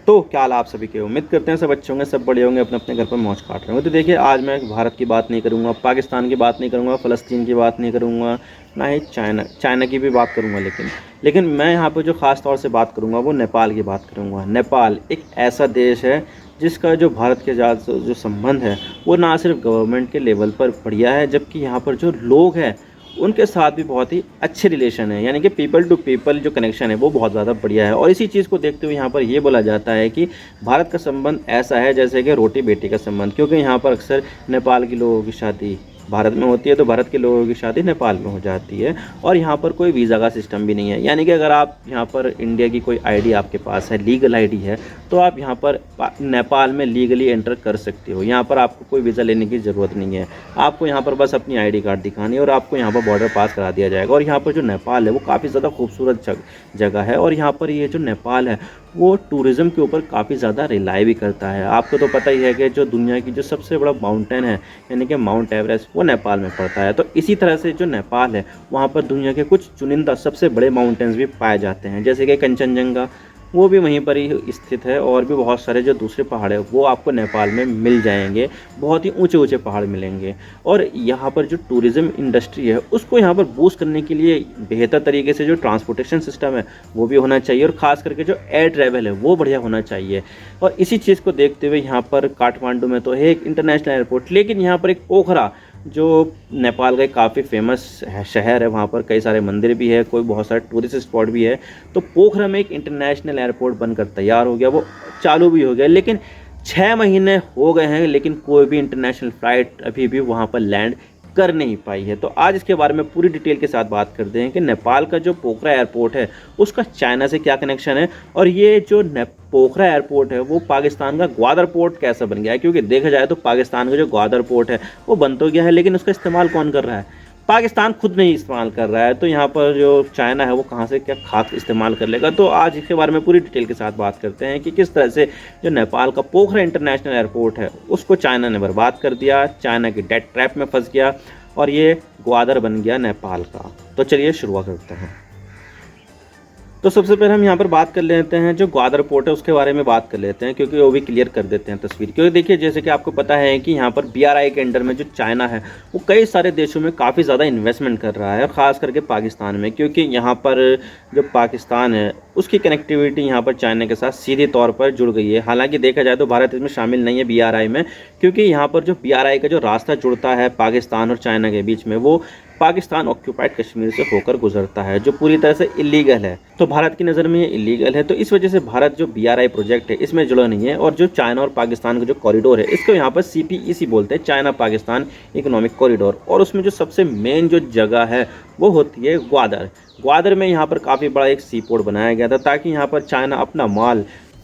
तो क्या हाल आप सभी के, उम्मीद करते हैं सब अच्छे होंगे, सब बड़े होंगे, अपने अपने घर पर मौज काट रहे होंगे। तो देखिए, आज मैं भारत की बात नहीं करूंगा, पाकिस्तान की बात नहीं करूंगा, फ़लस्तीन की बात नहीं करूंगा, ना ही चाइना की भी बात करूंगा। लेकिन मैं यहाँ पर जो ख़ास तौर से बात करूंगा वो नेपाल की बात करूंगा। नेपाल एक ऐसा देश है जिसका जो भारत के साथ जो संबंध है वो ना सिर्फ गवर्नमेंट के लेवल पर बढ़िया है, जबकि यहाँ पर जो लोग हैं उनके साथ भी बहुत ही अच्छे रिलेशन है, यानी कि पीपल टू पीपल जो कनेक्शन है वो बहुत ज़्यादा बढ़िया है। और इसी चीज़ को देखते हुए यहाँ पर ये बोला जाता है कि भारत का संबंध ऐसा है जैसे कि रोटी बेटी का संबंध, क्योंकि यहाँ पर अक्सर नेपाल के लोगों की शादी भारत में होती है तो भारत के लोगों की शादी नेपाल में हो जाती है। और यहाँ पर कोई वीज़ा का सिस्टम भी नहीं है, यानी कि अगर आप यहाँ पर इंडिया की कोई आईडी आपके पास है, लीगल आईडी है, तो आप यहाँ पर नेपाल में लीगली एंटर कर सकते हो। यहाँ पर आपको कोई वीज़ा लेने की ज़रूरत नहीं है, आपको यहाँ पर बस अपनी आईडी कार्ड दिखानी है और आपको यहाँ पर बॉर्डर पास करा दिया जाएगा। और यहाँ पर जो नेपाल है वो काफ़ी ज़्यादा खूबसूरत जगह है, और यहाँ पर ये जो नेपाल है वो टूरिज़्म के ऊपर काफ़ी ज़्यादा रिलाई भी करता है। आपको तो पता ही है कि जो दुनिया की जो सबसे बड़ा माउंटेन है यानी कि माउंट एवरेस्ट वो नेपाल में पड़ता है। तो इसी तरह से जो नेपाल है वहाँ पर दुनिया के कुछ चुनिंदा सबसे बड़े माउंटेन्स भी पाए जाते हैं, जैसे कि कंचनजंगा वो भी वहीं पर ही स्थित है, और भी बहुत सारे जो दूसरे पहाड़ है वो आपको नेपाल में मिल जाएंगे, बहुत ही ऊंचे ऊंचे पहाड़ मिलेंगे। और यहाँ पर जो टूरिज़्म इंडस्ट्री है उसको यहाँ पर बूस्ट करने के लिए बेहतर तरीके से जो ट्रांसपोर्टेशन सिस्टम है वो भी होना चाहिए, और ख़ास करके जो एयर ट्रैवल है वो बढ़िया होना चाहिए। और इसी चीज़ को देखते हुए यहाँ पर काठमांडू में तो है एक इंटरनेशनल एयरपोर्ट, लेकिन यहाँ पर एक पोखरा जो नेपाल का एक काफ़ी फेमस शहर है, वहाँ पर कई सारे मंदिर भी है, कोई बहुत सारे टूरिस्ट स्पॉट भी है। तो पोखरा में एक इंटरनेशनल एयरपोर्ट बनकर तैयार हो गया, वो चालू भी हो गया, लेकिन 6 महीने हो गए हैं, लेकिन कोई भी इंटरनेशनल फ़्लाइट अभी भी वहाँ पर लैंड कर नहीं पाई है। तो आज इसके बारे में पूरी डिटेल के साथ बात करते हैं कि नेपाल का जो पोखरा एयरपोर्ट है उसका चाइना से क्या कनेक्शन है, और ये जो पोखरा एयरपोर्ट है वो पाकिस्तान का ग्वादर पोर्ट कैसा बन गया है। क्योंकि देखा जाए तो पाकिस्तान का जो ग्वादर पोर्ट है वो बन तो गया है, लेकिन उसका इस्तेमाल कौन कर रहा है? पाकिस्तान खुद नहीं इस्तेमाल कर रहा है। तो यहाँ पर जो चाइना है वो कहाँ से क्या खाक इस्तेमाल कर लेगा। तो आज इसके बारे में पूरी डिटेल के साथ बात करते हैं कि किस तरह से जो नेपाल का पोखरा इंटरनेशनल एयरपोर्ट है उसको चाइना ने बर्बाद कर दिया, चाइना की डेट ट्रैप में फंस गया और ये ग्वादर बन गया नेपाल का। तो चलिए शुरुआत करते हैं। तो सबसे पहले हम यहाँ पर बात कर लेते हैं जो ग्वादर पोर्ट है उसके बारे में बात कर लेते हैं, क्योंकि वो भी क्लियर कर देते हैं तस्वीर। क्योंकि देखिए, जैसे कि आपको पता है कि यहाँ पर BRI के अंडर में जो चाइना है वो कई सारे देशों में काफ़ी ज़्यादा इन्वेस्टमेंट कर रहा है, ख़ास करके पाकिस्तान में, क्योंकि यहाँ पर जो पाकिस्तान है उसकी कनेक्टिविटी यहाँ पर चाइना के साथ सीधे तौर पर जुड़ गई है। हालांकि देखा जाए तो भारत इसमें शामिल नहीं है BRI में, क्योंकि यहाँ पर जो BRI का जो रास्ता जुड़ता है पाकिस्तान और चाइना के बीच में वो पाकिस्तान ऑक्यूपाइड कश्मीर से होकर गुजरता है, जो पूरी तरह से इलीगल है। तो भारत की नज़र में ये इलीगल है, तो इस वजह से भारत जो BRI प्रोजेक्ट है इसमें जुड़ा नहीं है। और जो चाइना और पाकिस्तान का जो कॉरिडोर है इसको यहाँ पर CPEC बोलते हैं, चाइना पाकिस्तान इकोनॉमिक कॉरिडोर। और उसमें जो सबसे मेन जो जगह है वो होती है ग्वादर में यहाँ पर काफ़ी बड़ा एक सी पोर्ट बनाया गया था, ताकि यहाँ पर चाइना अपना माल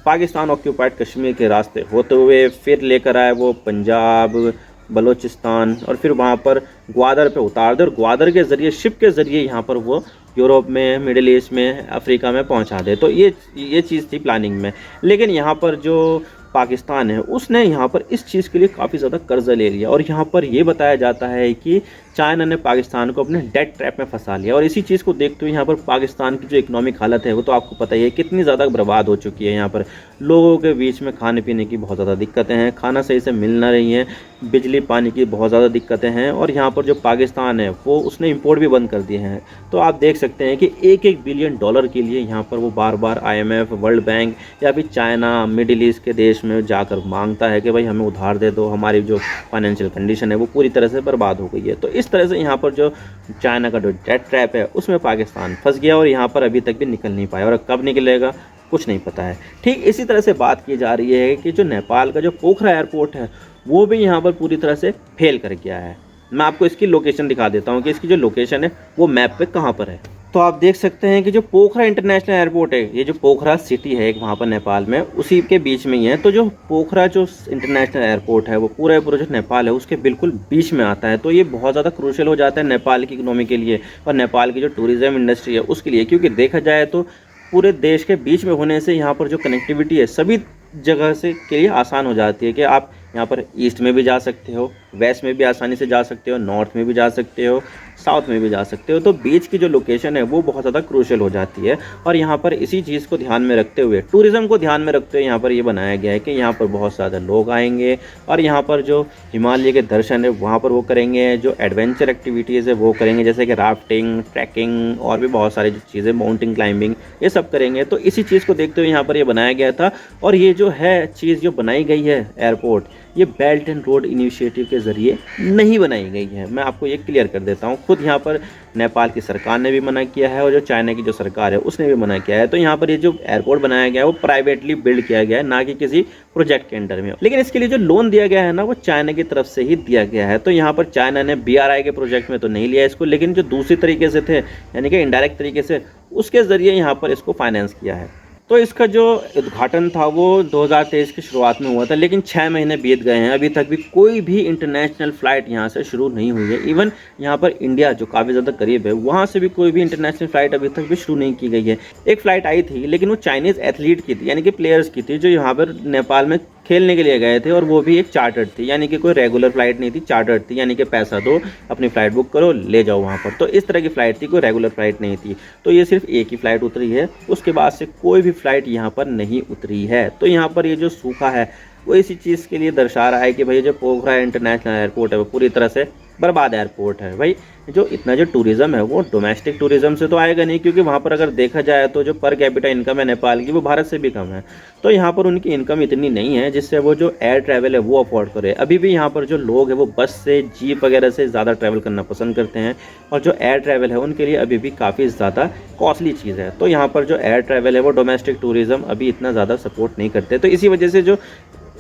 पाकिस्तान ऑक्यूपाइड कश्मीर के रास्ते होते हुए फिर लेकर आए वो पंजाब, बलूचिस्तान, और फिर वहाँ पर ग्वादर पे उतार दे, और ग्वादर के ज़रिए शिप के ज़रिए यहाँ पर वो यूरोप में, मिडिल ईस्ट में, अफ्रीका में पहुँचा दे। तो ये चीज़ थी प्लानिंग में। लेकिन यहाँ पर जो पाकिस्तान है उसने यहाँ पर इस चीज़ के लिए काफ़ी ज़्यादा कर्जा ले लिया, और यहाँ पर ये बताया जाता है कि चाइना ने पाकिस्तान को अपने डेट ट्रैप में फंसा लिया। और इसी चीज़ को देखते हुए यहाँ पर पाकिस्तान की जो इकोनॉमिक हालत है वो तो आपको पता ही है कितनी ज़्यादा बर्बाद हो चुकी है। यहाँ पर लोगों के बीच में खाने पीने की बहुत ज़्यादा दिक्कतें हैं, खाना सही से मिल ना रही है, बिजली पानी की बहुत ज़्यादा दिक्कतें हैं। और यहाँ पर जो पाकिस्तान है वो उसने इम्पोर्ट भी बंद कर दिए हैं। तो आप देख सकते हैं कि $1-1 बिलियन के लिए यहाँ पर वो बार बार IMF, वर्ल्ड बैंक या फिर चाइना, मिडिल ईस्ट के देश में जाकर मांगता है कि भाई हमें उधार दे दो, हमारी जो फाइनेंशियल कंडीशन है वो पूरी तरह से बर्बाद हो गई है। तो इस तरह से यहाँ पर जो चाइना का जो डेट ट्रैप है उसमें पाकिस्तान फंस गया, और यहाँ पर अभी तक भी निकल नहीं पाया, और कब निकलेगा कुछ नहीं पता है। ठीक इसी तरह से बात की जा रही है कि जो नेपाल का जो पोखरा एयरपोर्ट है वो भी यहाँ पर पूरी तरह से फेल कर गया है। मैं आपको इसकी लोकेशन दिखा देता हूँ कि इसकी जो लोकेशन है वो मैप पे कहाँ पर है। तो आप देख सकते हैं कि जो पोखरा इंटरनेशनल एयरपोर्ट है, ये जो पोखरा सिटी है एक वहाँ पर नेपाल में, उसी के बीच में ही है। तो जो पोखरा जो इंटरनेशनल एयरपोर्ट है वो पूरा जो नेपाल है उसके बिल्कुल बीच में आता है। तो ये बहुत ज़्यादा क्रूशियल हो जाता है नेपाल की इकोनॉमी के लिए और नेपाल की जो टूरिज़्म इंडस्ट्री है उसके लिए, क्योंकि देखा जाए तो पूरे देश के बीच में होने से यहाँ पर जो कनेक्टिविटी है सभी जगह से के लिए आसान हो जाती है कि आप यहाँ पर ईस्ट में भी जा सकते हो, वेस्ट में भी आसानी से जा सकते हो, नॉर्थ में भी जा सकते हो, साउथ में भी जा सकते हो। तो बीच की जो लोकेशन है वो बहुत ज़्यादा क्रूशियल हो जाती है। और यहाँ पर इसी चीज़ को ध्यान में रखते हुए, टूरिज़्म को ध्यान में रखते हुए यहाँ पर ये बनाया गया है कि यहाँ पर बहुत ज़्यादा लोग आएंगे और यहाँ पर जो हिमालय के दर्शन है वहाँ पर वो करेंगे, जो एडवेंचर एक्टिविटीज़ है वो करेंगे, जैसे कि राफ्टिंग, ट्रैकिंग और भी बहुत सारी जो चीज़ें, माउंटेन क्लाइंबिंग, ये सब करेंगे। तो इसी चीज़ को देखते हुए यहाँ पर ये बनाया गया था। और ये जो है चीज़ जो बनाई गई है एयरपोर्ट, ये बेल्ट एंड रोड इनिशिएटिव के ज़रिए नहीं बनाई गई है। मैं आपको ये क्लियर कर देता हूँ। खुद यहाँ पर नेपाल की सरकार ने भी मना किया है और जो चाइना की जो सरकार है उसने भी मना किया है। तो यहाँ पर ये जो एयरपोर्ट बनाया गया है वो प्राइवेटली बिल्ड किया गया है, ना कि किसी प्रोजेक्ट के अंडर में। लेकिन इसके लिए जो लोन दिया गया है ना, वो चाइना की तरफ से ही दिया गया है। तो यहाँ पर चाइना ने BRI के प्रोजेक्ट में तो नहीं लिया इसको, लेकिन जो दूसरी तरीके से थे, यानी कि इनडायरेक्ट तरीके से, उसके ज़रिए यहाँ पर इसको फाइनेंस किया है। तो इसका जो उद्घाटन था वो 2023 की शुरुआत में हुआ था, लेकिन 6 महीने बीत गए हैं, अभी तक भी कोई भी इंटरनेशनल फ़्लाइट यहाँ से शुरू नहीं हुई है। इवन यहाँ पर इंडिया जो काफ़ी ज़्यादा करीब है, वहाँ से भी कोई भी इंटरनेशनल फ़्लाइट अभी तक भी शुरू नहीं की गई है। एक फ़्लाइट आई थी, लेकिन वो चाइनीज़ एथलीट की थी, यानी कि प्लेयर्स की थी, जो यहाँ पर नेपाल में खेलने के लिए गए थे, और वो भी एक चार्टर्ड थी, यानी कि कोई रेगुलर फ़्लाइट नहीं थी, चार्टर्ड थी, यानी कि पैसा दो, अपनी फ़्लाइट बुक करो, ले जाओ वहाँ पर। तो इस तरह की फ़्लाइट थी, कोई रेगुलर फ़्लाइट नहीं थी। तो ये सिर्फ एक ही फ़्लाइट उतरी है, उसके बाद से कोई भी फ़्लाइट यहाँ पर नहीं उतरी है। तो यहाँ पर ये जो सूखा है वो इसी चीज़ के लिए दर्शा रहा है कि भाई जो पोखरा इंटरनेशनल एयरपोर्ट है वो पूरी तरह से बर्बाद एयरपोर्ट है। भाई जो इतना जो टूरिज़्म है वो डोमेस्टिक टूरिज़्म से तो आएगा नहीं, क्योंकि वहाँ पर अगर देखा जाए तो जो पर कैपिटा इनकम है नेपाल की, वो भारत से भी कम है। तो यहाँ पर उनकी इनकम इतनी नहीं है जिससे वो जो एयर ट्रैवल है वो अफोर्ड करे। अभी भी यहाँ पर जो लोग हैं वो बस से, जीप वगैरह से ज़्यादा ट्रैवल करना पसंद करते हैं, और जो एयर ट्रैवल है उनके लिए अभी भी काफ़ी ज़्यादा कॉस्टली चीज़ है। तो यहाँ पर जो एयर ट्रैवल है वो डोमेस्टिक टूरिज़्म अभी इतना ज़्यादा सपोर्ट नहीं करते। तो इसी वजह से जो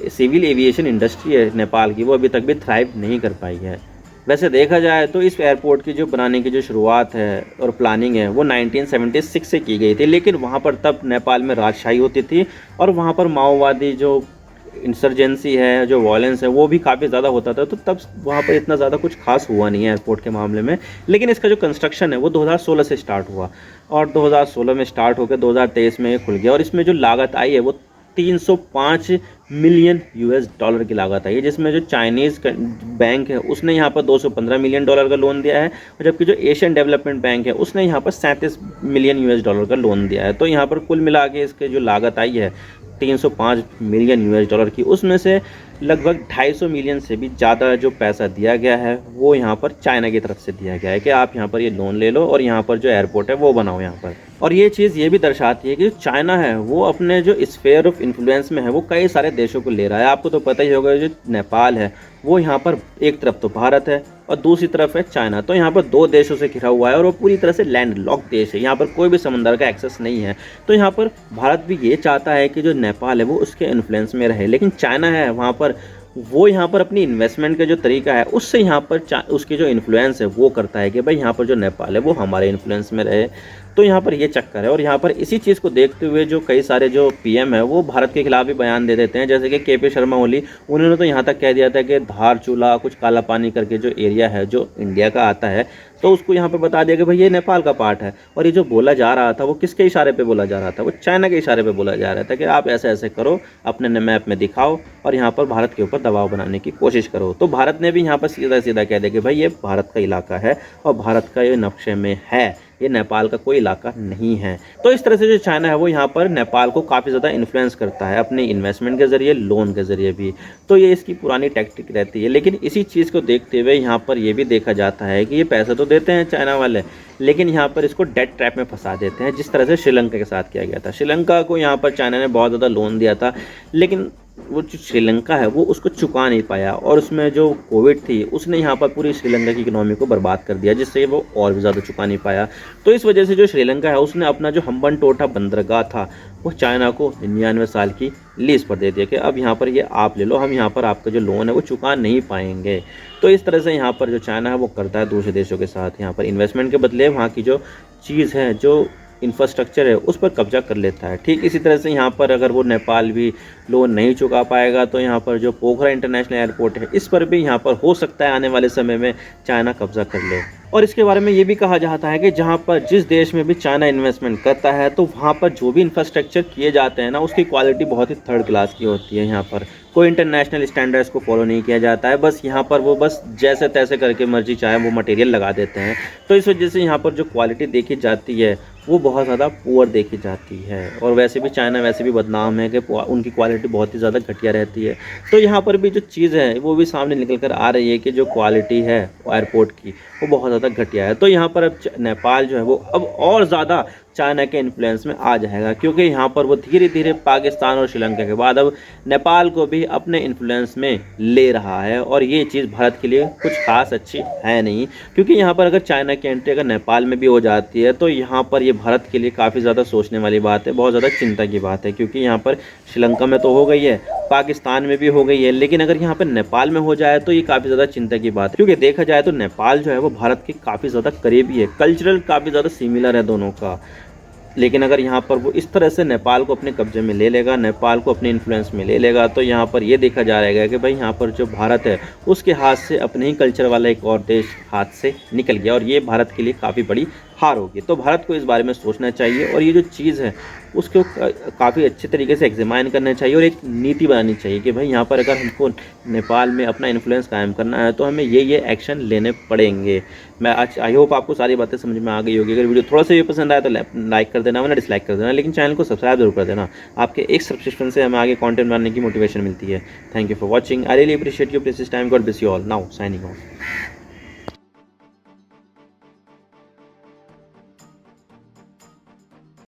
सिविल एविएशन इंडस्ट्री है नेपाल की, वो अभी तक भी थ्राइव नहीं कर पाई है। वैसे देखा जाए तो इस एयरपोर्ट की जो बनाने की जो शुरुआत है और प्लानिंग है वो 1976 से की गई थी, लेकिन वहाँ पर तब नेपाल में राजशाही होती थी और वहाँ पर माओवादी जो इंसर्जेंसी है, जो वायलेंस है, वो भी काफ़ी ज़्यादा होता था। तो तब वहाँ पर इतना ज़्यादा कुछ खास हुआ नहीं है एयरपोर्ट के मामले में। लेकिन इसका जो कंस्ट्रक्शन है वो 2016 से स्टार्ट हुआ, और 2016 में स्टार्ट होकर 2023 में ये खुल गया। और इसमें जो लागत आई है वो 305 मिलियन US डॉलर की लागत आई है, जिसमें जो चाइनीज़ बैंक है उसने यहाँ पर 215 मिलियन डॉलर का लोन दिया है, और जबकि जो एशियन डेवलपमेंट बैंक है उसने यहाँ पर 37 मिलियन US डॉलर का लोन दिया है। तो यहाँ पर कुल मिला के इसके जो लागत आई है 305 मिलियन US डॉलर की, उसमें से लगभग 250 मिलियन से भी ज़्यादा जो पैसा दिया गया है वो यहाँ पर चाइना की तरफ से दिया गया है कि आप यहाँ पर ये लोन ले लो और यहाँ पर जो एयरपोर्ट है वो बनाओ यहाँ पर। और ये चीज़ ये भी दर्शाती है कि चाइना है वो अपने जो स्फेयर ऑफ इन्फ्लुएंस में है वो कई सारे देशों को ले रहा है। आपको तो पता ही होगा, जो नेपाल है वो यहाँ पर एक तरफ तो भारत है और दूसरी तरफ है चाइना। तो यहाँ पर दो देशों से घिरा हुआ है और वो पूरी तरह से लैंड लॉक देश है, यहाँ पर कोई भी समंदर का एक्सेस नहीं है। तो यहाँ पर भारत भी ये चाहता है कि जो नेपाल है वो उसके इन्फ्लुएंस में रहे, लेकिन चाइना है वहाँ पर वो यहाँ पर अपनी इन्वेस्टमेंट का जो तरीका है उससे यहाँ पर उसकी जो इन्फ्लुएंस है वो करता है कि भाई यहाँ पर जो नेपाल है वो हमारे इन्फ्लुएंस में रहे। तो यहाँ पर ये चक्कर है, और यहाँ पर इसी चीज़ को देखते हुए जो कई सारे जो PM है वो भारत के खिलाफ भी बयान दे देते हैं, जैसे कि KP शर्मा ओली। उन्होंने तो यहाँ तक कह दिया था कि धारचूला कुछ काला पानी करके जो एरिया है जो इंडिया का आता है, तो उसको यहाँ पे बता दिया कि भाई ये नेपाल का पार्ट है। और ये जो बोला जा रहा था वो किसके इशारे पे बोला जा रहा था, वो चाइना के इशारे पे बोला जा रहा था कि आप ऐसे ऐसे करो, अपने मैप में दिखाओ और यहाँ पर भारत के ऊपर दबाव बनाने की कोशिश करो। तो भारत ने भी यहाँ पर सीधा सीधा कह दिया कि भाई ये भारत का इलाका है और भारत का ये नक्शे में है, ये नेपाल का कोई इलाका नहीं है। तो इस तरह से जो चाइना है वो यहाँ पर नेपाल को काफ़ी ज़्यादा इन्फ्लुएंस करता है अपने इन्वेस्टमेंट के ज़रिए, लोन के ज़रिए भी। तो ये इसकी पुरानी टैक्टिक रहती है। लेकिन इसी चीज़ को देखते हुए यहाँ पर ये भी देखा जाता है कि ये पैसा तो देते हैं चाइना वाले, लेकिन यहाँ पर इसको डेट ट्रैप में फंसा देते हैं, जिस तरह से श्रीलंका के साथ किया गया था। श्रीलंका को यहाँ पर चाइना ने बहुत ज़्यादा लोन दिया था, लेकिन वो जो श्रीलंका है वो उसको चुका नहीं पाया, और उसमें जो कोविड थी उसने यहाँ पर पूरी श्रीलंका की इकोनॉमी को बर्बाद कर दिया, जिससे वो और भी ज़्यादा चुका नहीं पाया। तो इस वजह से जो श्रीलंका है उसने अपना जो हम्बनटोटा बंदरगाह था वो चाइना को 99 साल की लीज पर दे दिया कि अब यहाँ पर ये आप ले लो, हम यहाँ पर आपका जो लोन है वो चुका नहीं पाएंगे। तो इस तरह से यहाँ पर जो चाइना है वो करता है दूसरे देशों के साथ, यहाँ पर इन्वेस्टमेंट के बदले वहाँ की जो चीज़ है, जो इंफ्रास्ट्रक्चर है, उस पर कब्जा कर लेता है। ठीक इसी तरह से यहाँ पर अगर वो नेपाल भी लोन नहीं चुका पाएगा तो यहाँ पर जो पोखरा इंटरनेशनल एयरपोर्ट है इस पर भी यहाँ पर हो सकता है आने वाले समय में चाइना कब्जा कर ले। और इसके बारे में ये भी कहा जाता है कि जहाँ पर जिस देश में भी चाइना इन्वेस्टमेंट करता है तो वहाँ पर जो भी इंफ्रास्ट्रक्चर किए जाते हैं ना, उसकी क्वालिटी बहुत ही थर्ड क्लास की होती है। यहाँ पर कोई इंटरनेशनल स्टैंडर्ड्स को फॉलो नहीं किया जाता है, बस यहाँ पर वो बस जैसे तैसे करके मर्जी चाहे वो मटेरियल लगा देते हैं। तो इस वजह से यहाँ पर जो क्वालिटी देखी जाती है वो बहुत ज़्यादा पुअर देखी जाती है। और वैसे भी चाइना वैसे भी बदनाम है कि उनकी क्वालिटी बहुत ही ज़्यादा घटिया रहती है। तो यहाँ पर भी जो चीज़ है वो भी सामने निकल कर आ रही है कि जो क्वालिटी है एयरपोर्ट की वो बहुत ज़्यादा घटिया है। तो यहाँ पर अब नेपाल जो है वो अब और ज़्यादा चाइना के इन्फ्लुएंस में आ जाएगा, क्योंकि यहाँ पर वो धीरे धीरे पाकिस्तान और श्रीलंका के बाद अब नेपाल को भी अपने इन्फ्लुएंस में ले रहा है। और ये चीज़ भारत के लिए कुछ खास अच्छी है नहीं, क्योंकि यहाँ पर अगर चाइना की एंट्री अगर नेपाल में भी हो जाती है तो यहाँ पर ये भारत के लिए काफ़ी ज़्यादा सोचने वाली बात है, बहुत ज़्यादा चिंता की बात है। क्योंकि यहाँ पर श्रीलंका में तो हो गई है, पाकिस्तान में भी हो गई है, लेकिन अगर यहाँ पर नेपाल में हो जाए तो ये काफ़ी ज़्यादा चिंता की बात है। क्योंकि देखा जाए तो नेपाल जो है वो भारत के काफ़ी ज़्यादा करीबी है, कल्चरल काफ़ी ज़्यादा सिमिलर है दोनों का। लेकिन अगर यहाँ पर वो इस तरह से नेपाल को अपने कब्जे में ले लेगा, नेपाल को अपने इन्फ्लुएंस में ले लेगा, तो यहाँ पर ये देखा जा रहेगा कि भाई यहाँ पर जो भारत है उसके हाथ से अपने ही कल्चर वाला एक और देश हाथ से निकल गया, और ये भारत के लिए काफ़ी बड़ी हार होगी। तो भारत को इस बारे में सोचना चाहिए और ये जो चीज़ है उसको काफ़ी अच्छे तरीके से एग्जामाइन करना चाहिए और एक नीति बनानी चाहिए कि भाई यहाँ पर अगर हमको नेपाल में अपना इन्फ्लुएंस कायम करना है तो हमें ये एक्शन लेने पड़ेंगे। मैं आज आई होप आपको सारी बातें समझ में आ गई होगी। अगर वीडियो थोड़ा सा भी पसंद आया तो लाइक कर देना, वरना डिसलाइक कर देना, लेकिन चैनल को सब्सक्राइब जरूर कर देना। आपके एक सब्सक्रिप्शन से हमें आगे कंटेंट बनाने की मोटिवेशन मिलती है। Thank you for watching. I really appreciate your precious time. God bless you all. Now signing off.